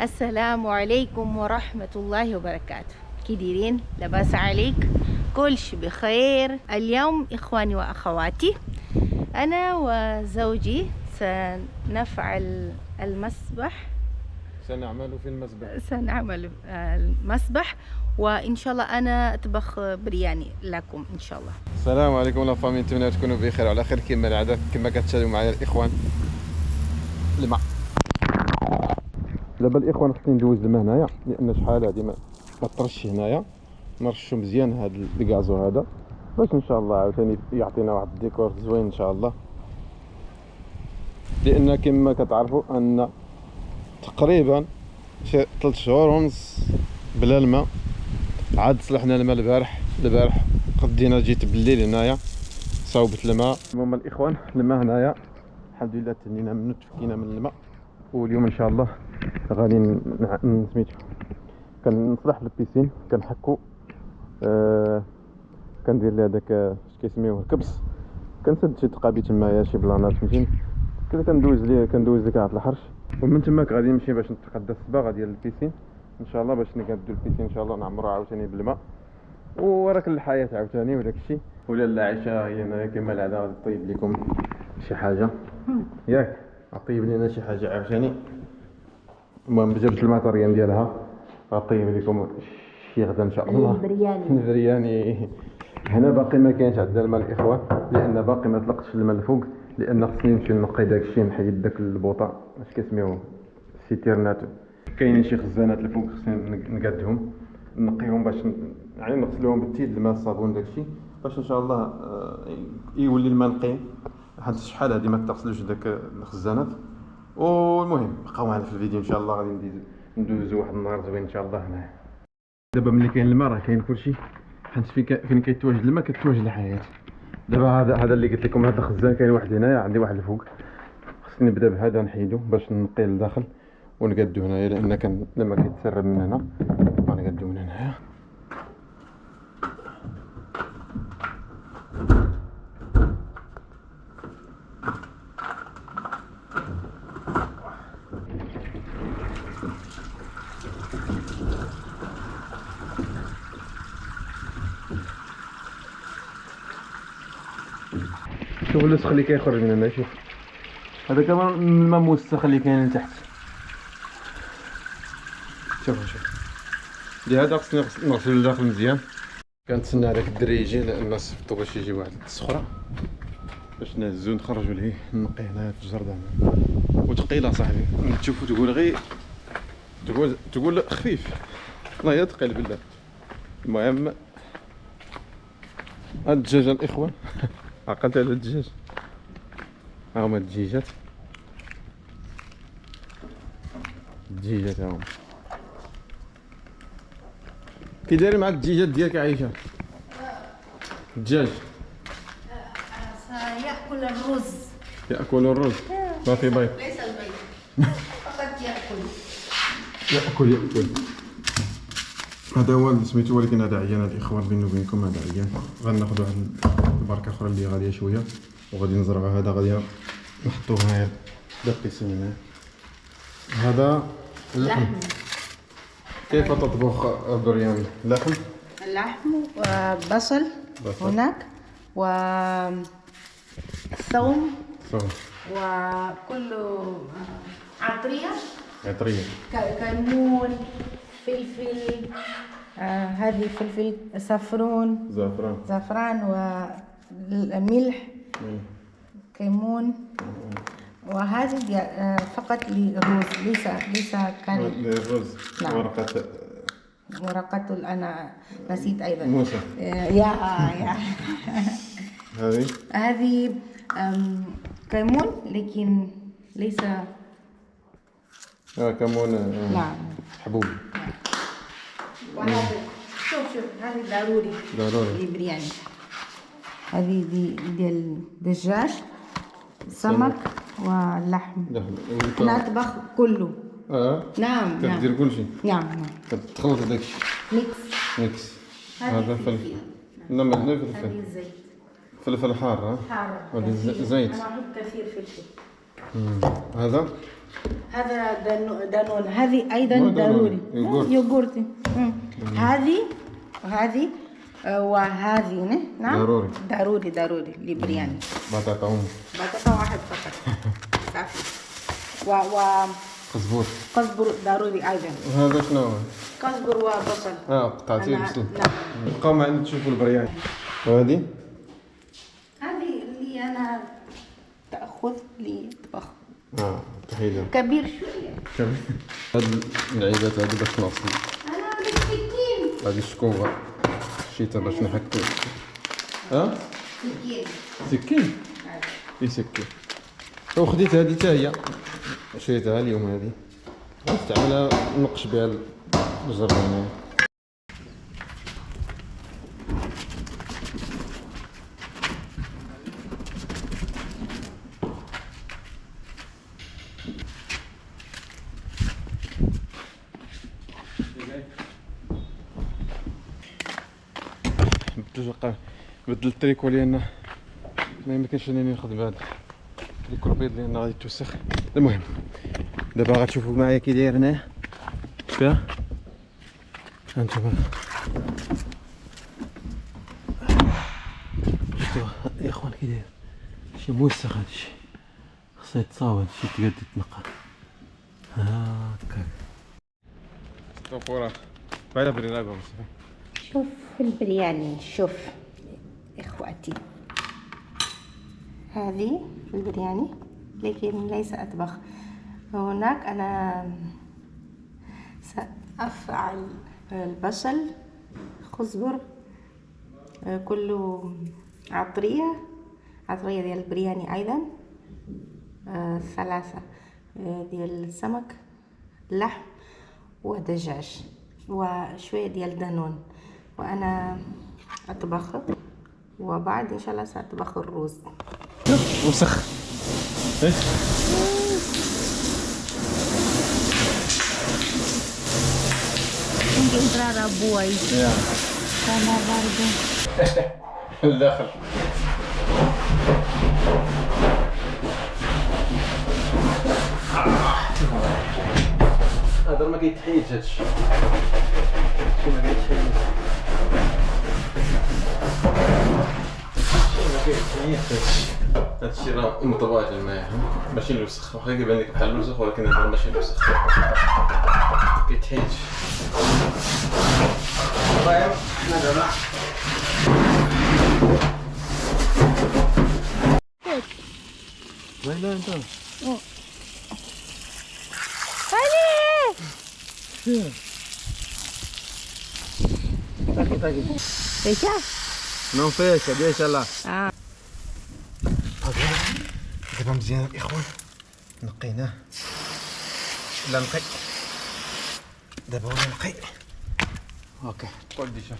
السلام عليكم ورحمة الله وبركاته. كديرين؟ لاباس عليك؟ كل شي بخير. اليوم إخواني وأخواتي، أنا وزوجي سنفعل المسبح. سنعمل المسبح، وإن شاء الله أنا أطبخ برياني لكم إن شاء الله. السلام عليكم لا فامي، نتمنى تكونوا بخير وعلى خير كما العادة، كما كتشاهدوا معايا الإخوان. الماء دابا الإخوان خصني ندوز الماء هنايا، لأن شحال هادي ما طرش هنايا. نرشو مزيان هاد الكازو هذا باش إن شاء الله عاوتاني يعطينا واحد الديكور زوين إن شاء الله، لأن كما كتعرفوا أن تقريبا شي 3 شهور ونص بلا الماء. عاد صلحنا الماء البارح قدينا جيت بالليل هنايا صوبت الماء. المهم الاخوان الماء هنايا الحمد لله تنينا منه، تفكينا من الماء، واليوم ان شاء الله غادي سميتو كنصلح البيسين، كنحكو كندير لها داك اش كيسميوه الكبس، كنسد شي تقابي تمايا شي بلانات فهمتيني كذا، كندوز ليه كاع الحرش، ومن تماك غادي نمشي باش نتقدى الصباغه ديال البيسين ان شاء الله، باش نقادو البيسين ان شاء الله نعمروها عاوتاني بالماء، وراك الحياه عاوتاني وداك الشيء. ولا العشاء هي هنايا كما العاده غادي طيب لكم شي حاجه، ياك غطيب لينا شي حاجه عاوتاني. المهم جبت الماتريال ديالها، غطيب لكم شي غدا ان شاء الله البرياني. هنا باقي ما كاينش عندنا الماء الاخوان، لان باقي ما طلقتش الماء الفوق، لان خصني نمشي نقي داك الشيء، نحيد داك البوطه اش كيسميوه السيتيرنات. كاينين شي خزانات الفوق خصني نقادهم نقيهم باش يعني نغسلوهم بالتيد الماء الصابون داكشي، باش ان شاء الله يولي الماء نقي، حيت شحال هادي ما تغسلوش داك الخزانات. والمهم بقاو معنا في الفيديو ان شاء الله، غادي ندوزو واحد النهار زوين ان شاء الله هنا. دابا ملي كاين الماء راه كاين كلشي، حيت فين كيتواجد الماء كتواجد الحياه. دابا هذا اللي قلت لكم، هذا الخزان كاين واحد هنايا، عندي واحد الفوق، خصني نبدا بهذا نحيدو باش نقي لداخل ونقادو هنايا، لان كان لما كيتسرب من هنا غنقادو من هنايا. شوف الوسخ اللي كيخرج من هنا، شوف هذا كمان الماء موسخ اللي كاين لتحت. شوف لهذا خصني نغسلو لداخل مزيان. كنتسنى هذاك الدري يجي، لان صيفطو باش يجي واحد السخره باش نهزو نخرجو ليه نقي هنايا في الجردان. وثقيله صاحبي، تشوفو تقول غير تقول خفيف، والله يا ثقيل بالله. المهم هاد الدجاج الاخوان عقلت على الدجاج، ها هما الدجاجات هاهم. كي داير مع الدجاجات ديالك عايشه؟ الدجاج يأكل الرز. يأكل الرز، ما في بيض. ليس البيض فقط يأكل. هذا هو سميتو، ولكن هذا عيان الاخوان بيني وبينكم، هذا عيان. غناخذ واحد البركه اخرى اللي غاليه شويه، وغادي نزرعوا هذا، غادي نحطوه هنايا دقيسين هنا. هذا اللحم. كيف تطبخ برياني؟ اللحم وبصل هناك، والثوم وكل عطرية، كمون، فلفل، هذه فلفل زعفران وملح، كمون. وهذه فقط للرز، ليس كان للرز. نعم. ورقة أنا نسيت أيضا موسى. يا هذه كمون، لكن ليس كمون. نعم حبوب. وهذا شوف هذه ضروري للبرياني. هذه ديال الدجاج، سمك واللحم. نطبخ كله. نعم كدير كلشي. نعم كتخلط داكشي ميكس. هذا فلفل. لا ما عندنا فلفل. هذه الزيت، فلفل حار. حار. هذا زيت. أنا أحب كثير فلفل. هذا هذا دانون، هذه أيضا مو دانون، ضروري. يوغورت. يوغورت. هذه وهذه نعم ضروري للبرياني. بطاطا واحد فقط. صافي. قزبور قزبر ضروري أيضا. وهذا شنو هو؟ قزبر وبصل. قطعتيه بسيط. نعم. بقاو معنا تشوفوا البرياني. وهذه اللي أنا تأخذ لطبخ تحيدها كبير شوية. هاد العيدات هادو باش نغسل أنا بالسكين. هادي الشكوفة شيتها باش نحكو. سكين اي سكين. وخديت هادي حتى هي شريتها اليوم. هادي نستعملها نقش بها الجزر هنا. بدل التريكو لان ما يمكنش انني ناخذ بهذا التريكو البيض لان غادي يتوسخ. المهم دابا غتشوفوا معايا كي داير هنايا فيها هانتوما. شفتوا يا اخوان كي داير شي موسخ هادشي، خصو يتصاوب هادشي تقاد يتنقى هاكاك. ستوفورا بعدا بريناغو. شوف البرياني، شوف إخواتي، هذه البرياني لكن ليس أطبخ. هناك أنا سأفعل البصل، خزبر، كله عطرية ديال البرياني أيضا، 3 ديال السمك، لحم ودجاج وشوية ديال دانون. وأنا أطبخ وبعد إن شاء الله سأطبخ الرز. وسخ encontrar a boa aí. Está na barba. الداخل هذا ما كيتحيدش هادشي. ما كيتحيدش هادشي راه مطبوع معاه ماشي الوسخ. واخا كيبان لك بحال الوسخ ولكن هذا ماشي الوسخ، كيتحيدش. طيب حنا دابا لا انت طاقي Fecha? non fecha deixa lá. دابا مزيان الاخوان نقيناه. لا نقي دابا ولا نقي. اوكي قول ديشا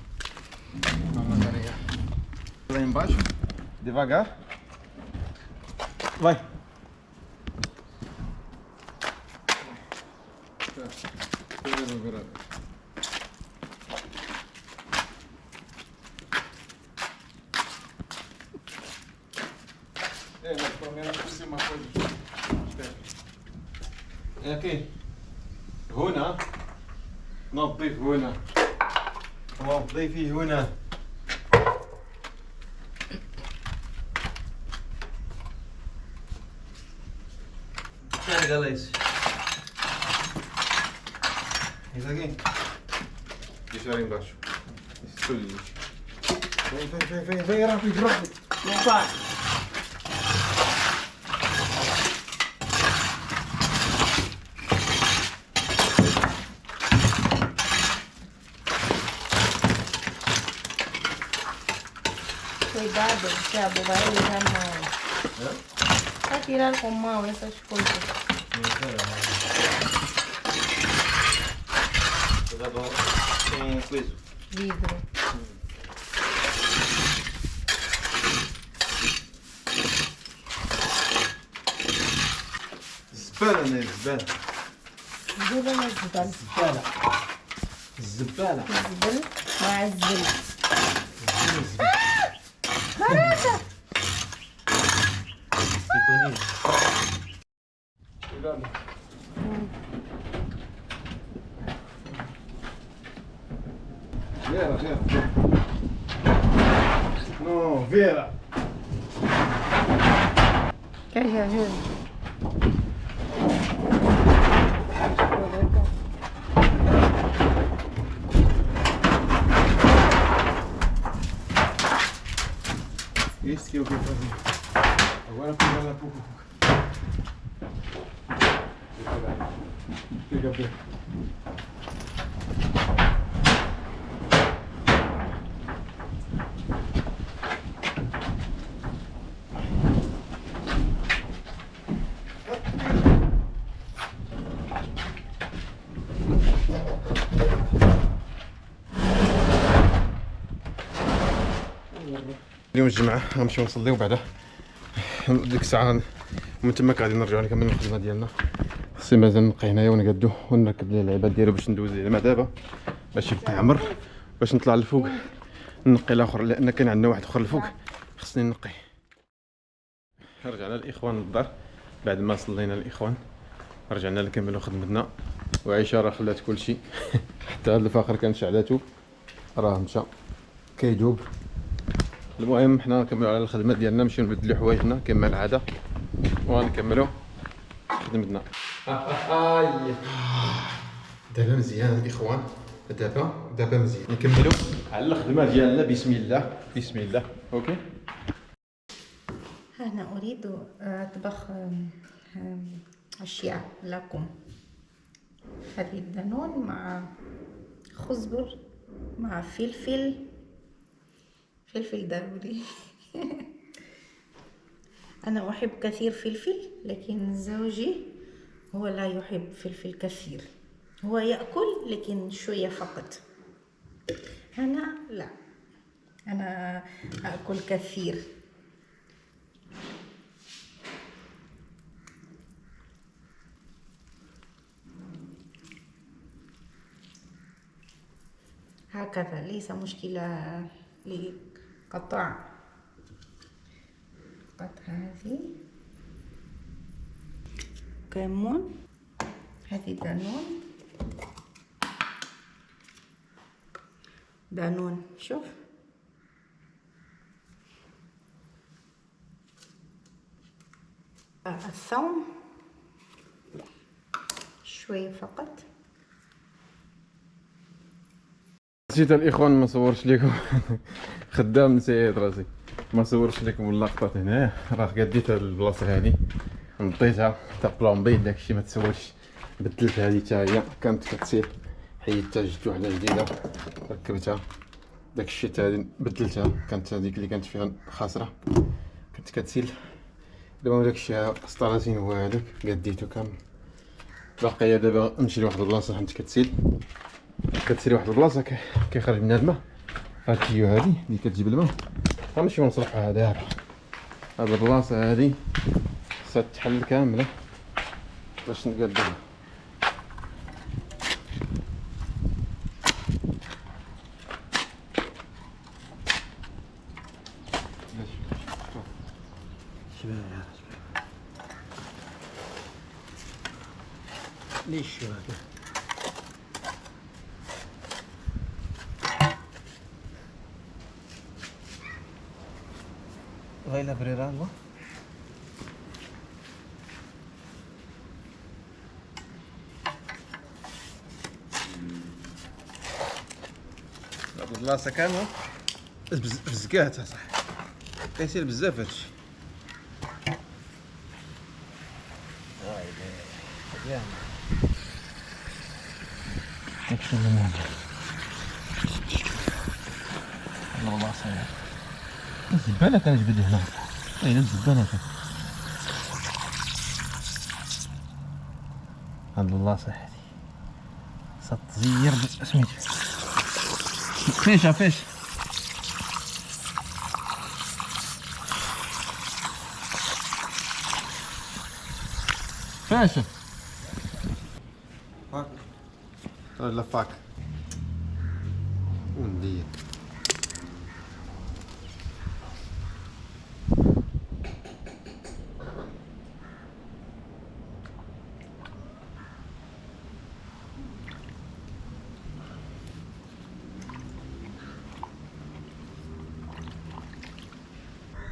vamos carregar lá embaixo devagar vai. mas pelo menos por cima coisa. É aqui. هنا نضيف هنا وضيفي هنا. Carga isso. Isso aqui. Deixa lá embaixo. Isso tudo lixo. Vem rápido. Não vai. Cuidado, Thiago, vai ligar mal. Vai tirar com mal essas coisas. Tem coisa. Vidro. زبالة أنا زبالة. زبالة ولا زبالة؟ زبالة. الزبالة. الزبل مع الزبل. Cuidado. Vera, Vera. No, Vera. كيف جوز Este que eu quero fazer. Agora pegar lá pouco. Pega bem. اليوم الجمعة غنمشيو نصليو بعدا ديك الساعة ومن تما غادي نرجعو نكملو الخدمة ديالنا. خصني مازال نبقى هنايا ونقادو ونركب ليه اللعبات ديالو باش ندوز ليه الماء دابا باش يبقى عمر باش نطلع للفوق نقي الاخر لان كاين عندنا واحد اخر الفوق خصني نقي. رجعنا الاخوان للدار بعد ما صلينا الاخوان رجعنا نكملو خدمتنا وعيشه راه خلات كلشي حتى هاد الفاخر كان شعلاتو راه مشى كيدوب. المهم حنا نكملو على الخدمه ديالنا نمشيو نبدلو حوايجنا كما العاده ونكملو خدمتنا. دابا مزيان الاخوان دابا مزيان نكملو على الخدمه ديالنا بسم الله بسم الله. اوكي أنا أريد أطبخ أشياء لكم. هذه الدانون مع خزبر مع فلفل ضروري. أنا أحب كثير فلفل لكن زوجي هو لا يحب فلفل كثير. هو يأكل لكن شوية فقط. أنا لا، أنا أكل كثير. هكذا ليس مشكلة لقطع هذه كمون. هذه دانون شوف الثوم شوية فقط. نسيت الاخوان ما صورش لكم خدام نسيت راسي ما صورش لكم اللقطات هنا راه قديت البلاصه هذه نطيتها تاع بلومبي داكشي ما تسولش بدلت هذه حتى هي كانت كتسير حيدتها جبت وحده جديده ركبتها داكشي حتى هذه بدلتها كانت هذيك اللي كانت فيها خاسره كانت كتسيل دابا داكشي سطراتين هو هذاك قديتو كامل باقي دابا نمشي لواحد البلاصه حيت كتسيري واحد البلاصه كيخرج منها الماء هادشي هادي اللي كتجيب الماء غنمشيو نصلحوها دابا. هاد البلاصه هادي خصها تحل كامله باش نقادوها. ليش هذا غير بريران البلاصه كامله بزكاتها صح كيصير بزاف هادشي. مزيان داكشي اللي موجود البلاصه الزبالة كنجبد هنا كاينه الزبالة هاد البلاصة هادي خاصها تزير سميتو فيش فاك لا فاك وندير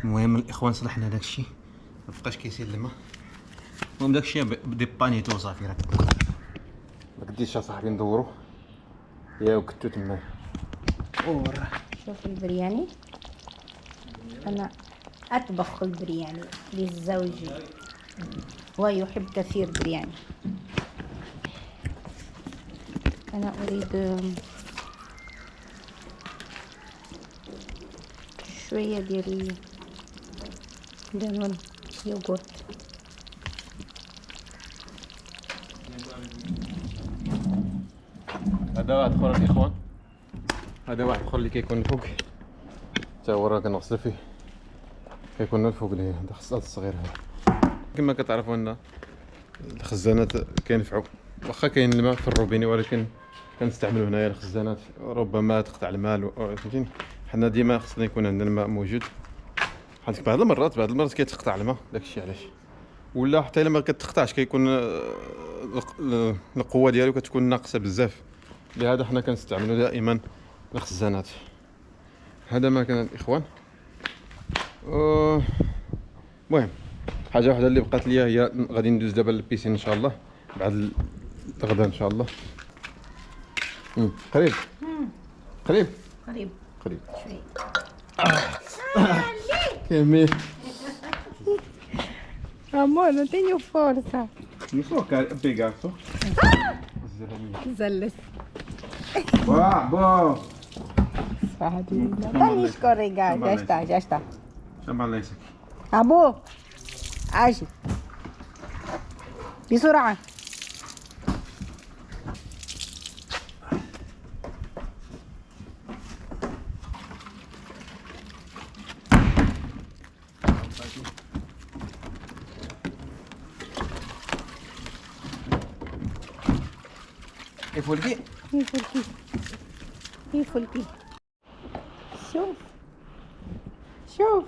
المهم الاخوان صلحنا داكشي مبقاش كيسيل الماء. المهم داكشي دي بانيتو صافي. راك ما قديتش اصاحبي ندورو يا وكنتو تما. شوف البرياني، أنا أطبخ البرياني للزوج ويحب كثير برياني. أنا أريد شوية ديال دانون يوغورت. هذا واحد اخر الاخوان، هذا واحد اخر اللي كيكون الفوق حتى هو راه كنغسل فيه، كيكون الفوق اللي هذا خصات الصغير هذا. كما كتعرفوا ان الخزانات كينفعوا، واخا كاين الماء في الروبيني ولكن كنستعملوا هنايا الخزانات، ربما تقطع الماء فهمتيني. حنا ديما خصنا يكون عندنا الماء موجود، حيت بعض المرات كيتقطع الماء، داكشي علاش. ولا حتى الا ما كتقطعش كيكون القوه ديالو كتكون ناقصه بزاف، لهذا حنا كنستعملوا دائما الخزانات. هذا ما كان الاخوان. المهم حاجه واحده اللي بقات ليا هي غادي ندوز دابا للبيسين ان شاء الله بعد الغدا ان شاء الله. قريب قريب قريب قريب شوي. كمل. Amor, non tenho força. Non so piegato. Zelles. Bravo. Sfadina. Dai escorregar. Já está, já está. Chama a Lença. Abo. Age. بسرعة. يفولكي يفلكي يفلكي. شوف شوف.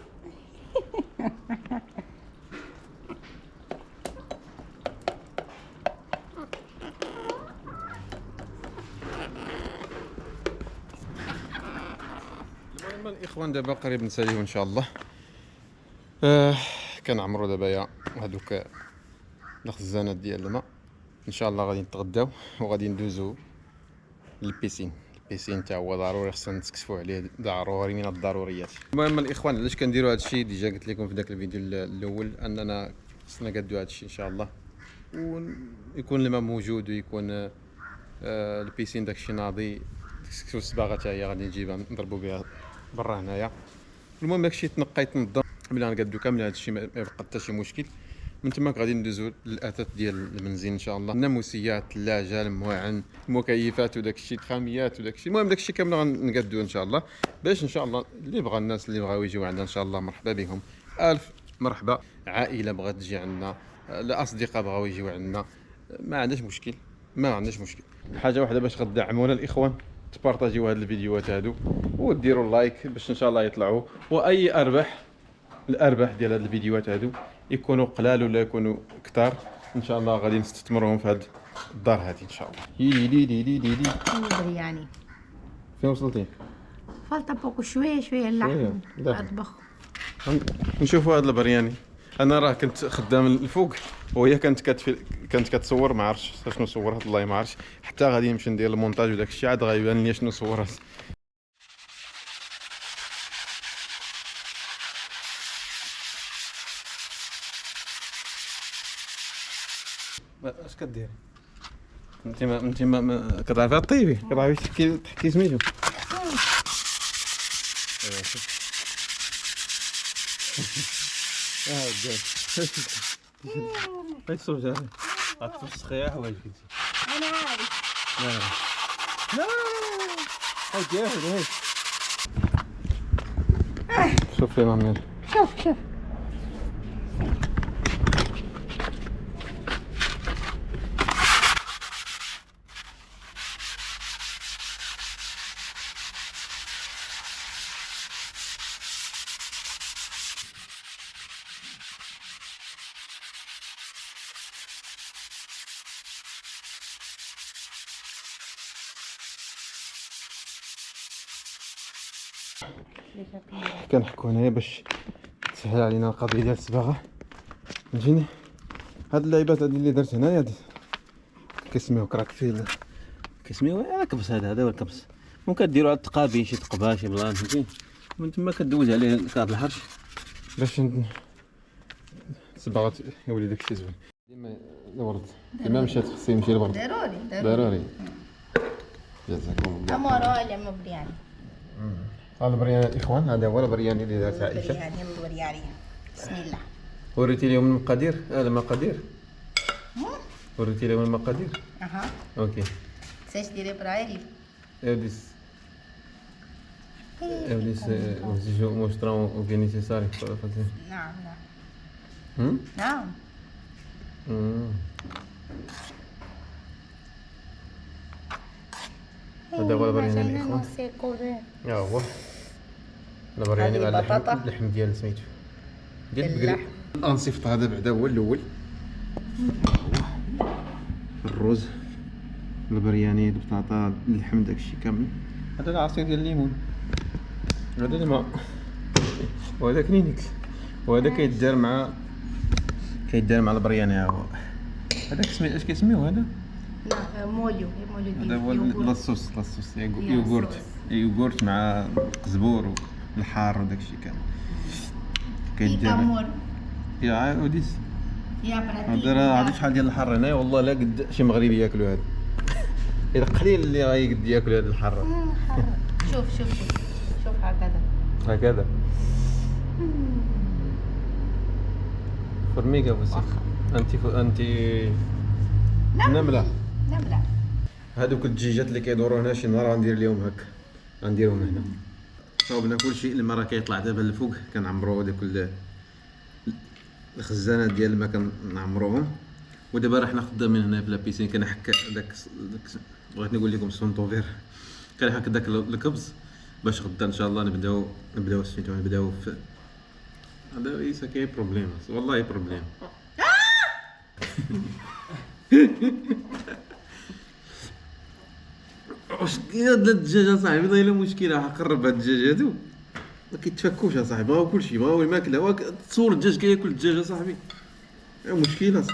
المهم الاخوان دابا قريب نساليو ان شاء الله. كنعمرو دابا يا هذوك الخزانات ديال الماء، ان شاء الله غادي نتغداو وغادي ندوزو للبيسين. البيسين تا هو ضروري خصنا نتكسفوا عليه، ضروري من الضروريات. المهم الاخوان علاش كنديروا هذا الشيء ديجا قلت لكم في ذاك الفيديو الاول اننا خصنا نقادو هذا الشيء ان شاء الله، ويكون الماء موجود ويكون البيسين داك الشيء ناضي. تكسكسو الصباغه حتى هي غادي نجيبها نضربوا بها برا هنايا. المهم داك الشيء تنقى يتنظم بلا نقادو كامل هذا الشيء، ما يبقى حتى شي مشكل. من تماك غادي ندوزو للاثاث ديال المنزل ان شاء الله، الناموسيات، الثلاجه، المواعن، المكيفات وداك الشيء، الخاميات وداك الشيء. المهم داك الشيء كامل غنقادوه ان شاء الله، باش ان شاء الله اللي بغى، الناس اللي بغاو يجيو عندنا ان شاء الله مرحبا بهم، الف مرحبا. عائله بغات تجي عندنا، الاصدقاء بغاو يجيو عندنا، ما عندناش مشكل، ما عندناش مشكل. حاجه واحده باش غدعمونا الاخوان، تبارطاجيو هاد الفيديوهات هادو وديروا لايك باش ان شاء الله يطلعوا، واي الارباح ديال هاد الفيديوهات هادو يكونوا قلال ولا يكونوا كتار ان شاء الله غادي نستثمرهم في هاد الدار هادي ان شاء الله. البرياني. فين وصلتي؟ فالتا بوكو شوية شوية اللحم لا. أطبخ. نشوفوا هاد البرياني. انا راه كنت خدام الفوق وهي كانت كتصور، ما عرفتش شنو صورت، والله ما عرفتش، حتى غادي نمشي ندير المونتاج وداك الشيء عاد غيبان لي شنو صورت. اش كديري انت ما كتعرفي طيبي، كتعرفي تحكي سميتو. وداك ايش صوت هذا؟ غتفسخي يا حوايج كنتي. أنا عارف. لا شوفي مامي، شوف كنحكوا هنايا باش تسهل علينا القضيه ديال الصباغه. فهمتيني هاد اللعيبات هادي اللي درت هنايا كيسميوه كراكفيل، كيسميوه انا كبس. هذا هو الكبس. ممكن ديروا على التقابي شي تقبه شي بلان فهمتي، ومن تما كدوز عليه كاد الحرش باش صباغات يولي داكشي زوين. ديما الورد ديما مشات خصو يمشي الورد ضروري. جزاكم الله. امورو لما برياني. هذا البرياني الاخوان، هذا هو البرياني اللي دارت عائشه. برياني بسم الله. وريتي لهم المقادير؟ المقادير وريتي لهم المقادير. اها اوكي. ساش ديري برايلي Eles mostram o que é necessário para fazer. نعم نعم Hum? نعم. هذا هو البرياني الإخوان. ها هو البرياني مع اللحم ديال سميتو ديال البقري. الأنصيفط هذا بعدا هو الأول. الروز، البرياني، البطاطا، اللحم، داكشي كامل. هذا العصير ديال الليمون، هذا الماء، وهذا كنينكس، وهذا كيدار مع البرياني. ها هو هذا اش كيسميوه هذا؟ لا موليو هذا هو لاصوص يوغورت مع القزبور والحار وداكشي كامل كيدار. يا اوديس هذا عرفتي شحال ديال الحر هنايا، والله لا قد شي مغربي ياكلوا هذا. الا قليل اللي غيقد ياكل هذا الحر. شوف هكذا فرميكا وسيخ. انت نمله. هذوك الدجاجات اللي كيدوروا هنا شي نهار غندير لهم هكا، غنديرهم هنا. صاوبنا كلشي. الماء راه كيطلع دابا للفوق، كنعمروا هذوك الخزانات ديال الماء كنعمروهم. ودابا راه حنا خدامين هنا في لابيسين. كنحك داك بغيت نقول لكم السونطوفير، كنحك داك الكبز باش غدا ان شاء الله نبداو سميتو نبداو في هذا. ليس كاين بروبليم والله بروبليم. واش هاد الدجاجه صاحبي ضايله مشكله. قرب هاد الدجاج هادو ما كيتفكوش صاحبي، بغاو كلشي، بغاو الماكله. تصور الدجاج كياكل الدجاجه صاحبي، مشكله.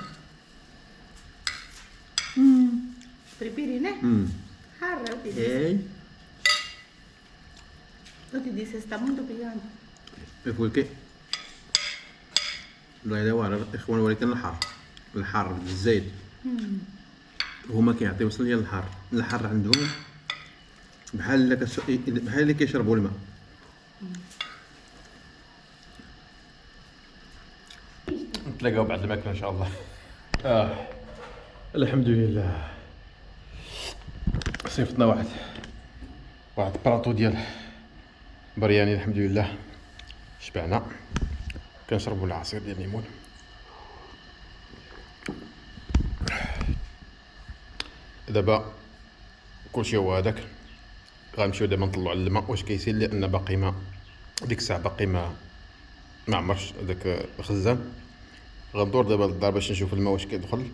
بريبيرينه حاره اي ودي se está muito picante. الفولكي لا واعر اخوان، ولكن الحار بالزيت هما كيعطيو وصل ديال الحار عندهم بحال اللي كيشربوا الماء. نتلاقاو بعد الماكله ان شاء الله. الحمد لله صيفطنا واحد براطو ديال برياني. الحمد لله شبعنا. كنشربوا العصير ديال الليمون. دابا كلشي هو هذاك. غنمشيو دابا نطلعوا على الماء واش كيسيل، لان باقي ما ديك الساعه باقي ما عمرش داك الخزان. غندور دابا للدار باش نشوف الماء واش كيدخل،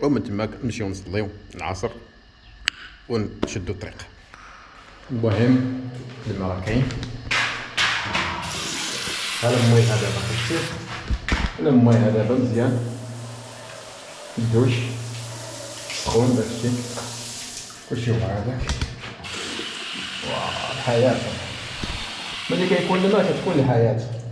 ومن تما نمشيو نصليو العصر ونشدو الطريق. المهم الماء راه كاين. هذا الماء هذا باقي كثير. الماء هذا دابا مزيان الدوش سخون داكشي كلشي هو هذاك. الحياة ملي كيكون الماء كتكون الحياة.